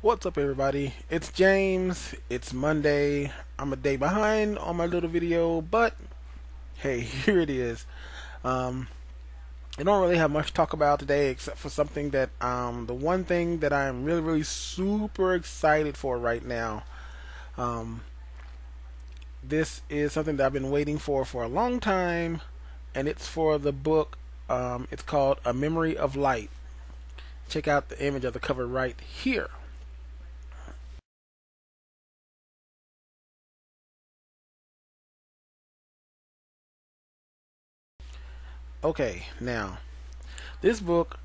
What's up, everybody? It's James. It's Monday. I'm a day behind on my little video, but hey, here it is. Um, I don't really have much to talk about today except for something that the one thing that I'm really super excited for right now. Um, this is something that I've been waiting for a long time, and it's for the book. It's called A Memory of Light. Check out the image of the cover right here. Okay, now this book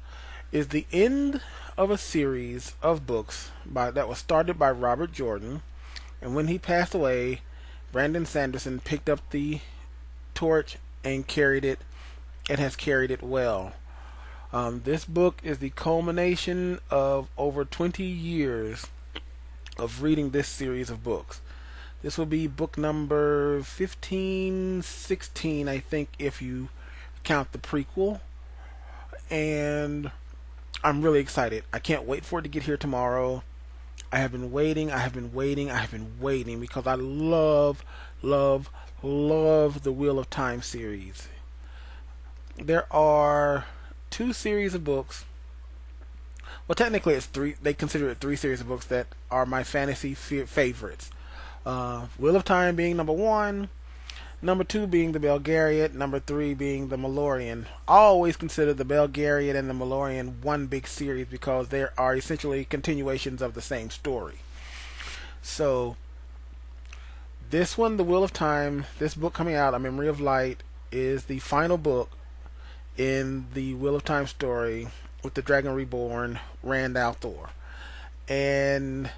is the end of a series of books that was started by Robert Jordan, and when he passed away, Brandon Sanderson picked up the torch and carried it, and has carried it well. This book is the culmination of over 20 years of reading this series of books. This will be book number 15, 16, I think, if you count the prequel. And I'm really excited. I can't wait for it to get here tomorrow. I have been waiting, because I love the Wheel of Time series. There are two series of books. Well, technically it's three. They consider it three series of books that are my fantasy favorites. Wheel of Time being number one, number two being the Belgariad, number three being the Malorian. I always consider the Belgariad and the Malorian one big series because they are essentially continuations of the same story. So, this one, The Wheel of Time, this book coming out, A Memory of Light, is the final book in the Wheel of Time story with the Dragon Reborn, Rand al'Thor. And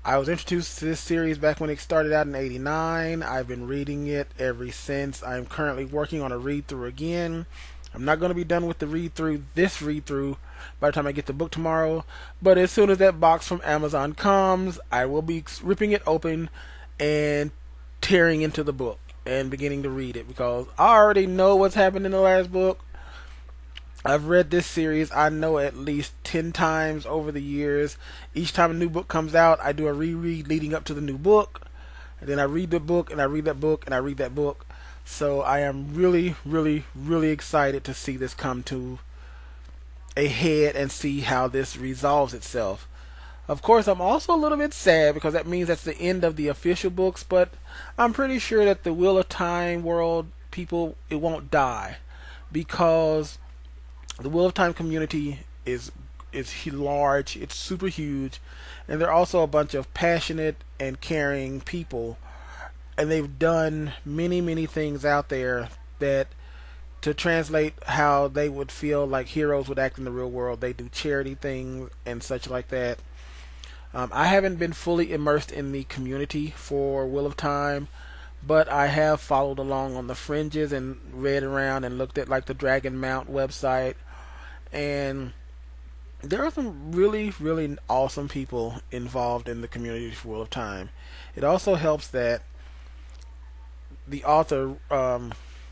I was introduced to this series back when it started out in '89. I've been reading it ever since. I'm currently working on a read-through again. I'm not going to be done with the this read-through, by the time I get the book tomorrow. But as soon as that box from Amazon comes, I will be ripping it open and tearing into the book and beginning to read it, because I already know what's happened in the last book. I've read this series, I know, at least 10 times over the years. Each time a new book comes out, I do a reread leading up to the new book. And then I read the book, and I read that book, and I read that book. So I am really excited to see this come to a head and see how this resolves itself. Of course, I'm also a little bit sad because that means that's the end of the official books, but I'm pretty sure that the Wheel of Time world people, it won't die, because the Wheel of Time community is large, it's super huge, and they're also a bunch of passionate and caring people, and they've done many things out there that, to translate how they would feel like heroes would act in the real world, they do charity things and such like that. I haven't been fully immersed in the community for Wheel of Time, but I have followed along on the fringes and read around and looked at like the Dragon Mount website, and there are some really awesome people involved in the community for Wheel of Time. It also helps that the author,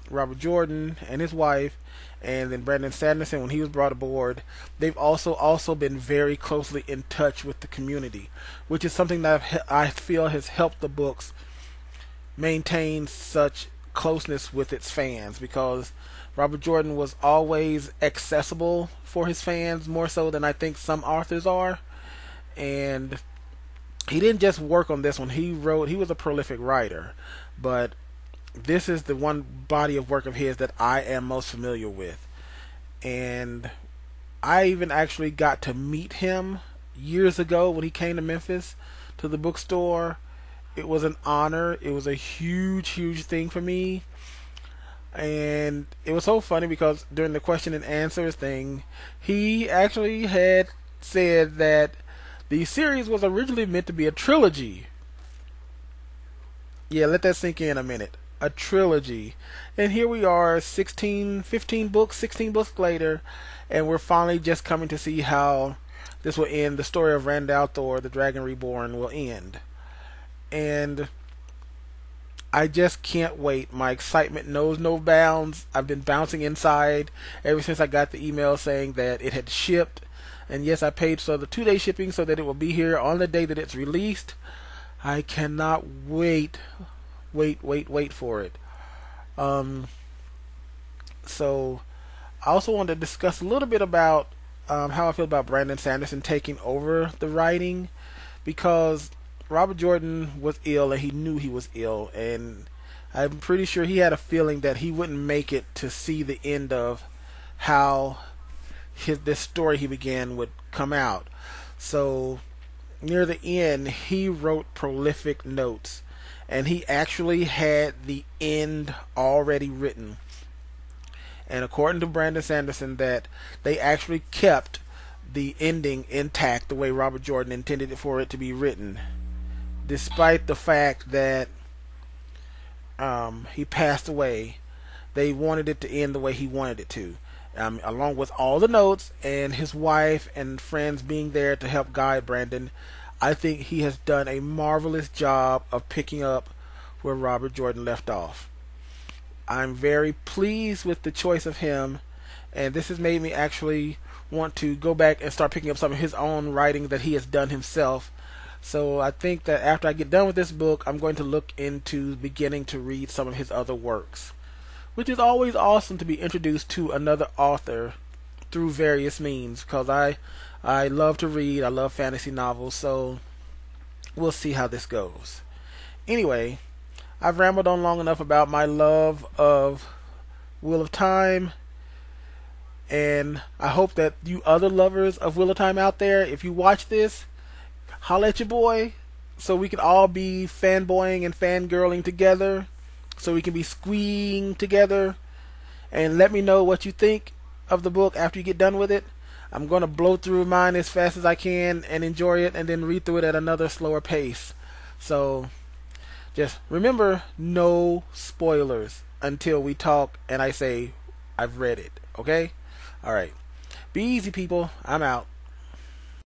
Robert Jordan, and his wife, and then Brandon Sanderson, when he was brought aboard, they've also been very closely in touch with the community, which is something that I feel has helped the books maintain such closeness with its fans, because Robert Jordan was always accessible for his fans, more so than I think some authors are. And he didn't just work on this one. He was a prolific writer, but this is the one body of work of his that I am most familiar with. And I even actually got to meet him years ago when he came to Memphis to the bookstore. It was an honor. It was a huge thing for me. And it was so funny because during the question and answers thing, he actually had said that the series was originally meant to be a trilogy. Yeah, let that sink in a minute. A trilogy. And here we are, 16 books later, and we're finally just coming to see how this will end. The story of Rand al'Thor, the Dragon Reborn, will end. And I just can't wait. My excitement knows no bounds. I've been bouncing inside ever since I got the email saying that it had shipped. And yes, I paid for the 2-day shipping so that it will be here on the day that it's released. I cannot wait for it. Um, so I also wanted to discuss a little bit about how I feel about Brandon Sanderson taking over the writing, because Robert Jordan was ill and he knew he was ill, and I'm pretty sure he had a feeling that he wouldn't make it to see the end of how this story he began would come out. So near the end, he wrote prolific notes, and he actually had the end already written. And according to Brandon Sanderson, that they actually kept the ending intact the way Robert Jordan intended it for it to be written, despite the fact that he passed away. They wanted it to end the way he wanted it to, along with all the notes and his wife and friends being there to help guide Brandon. I think he has done a marvelous job of picking up where Robert Jordan left off. I'm very pleased with the choice of him, and this has made me actually want to go back and start picking up some of his own writing that he has done himself. So I think that after I get done with this book, I'm going to look into beginning to read some of his other works, which is always awesome to be introduced to another author through various means, because I love to read. I love fantasy novels, so we'll see how this goes. Anyway, I've rambled on long enough about my love of Wheel of Time, and I hope that you other lovers of Wheel of Time out there, if you watch this, holla at your boy so we can all be fanboying and fangirling together, so we can be squeeing together, and let me know what you think of the book after you get done with it. I'm going to blow through mine as fast as I can and enjoy it, and then read through it at another slower pace. So just remember, no spoilers until we talk and I say I've read it. Okay? Alright. Be easy, people. I'm out.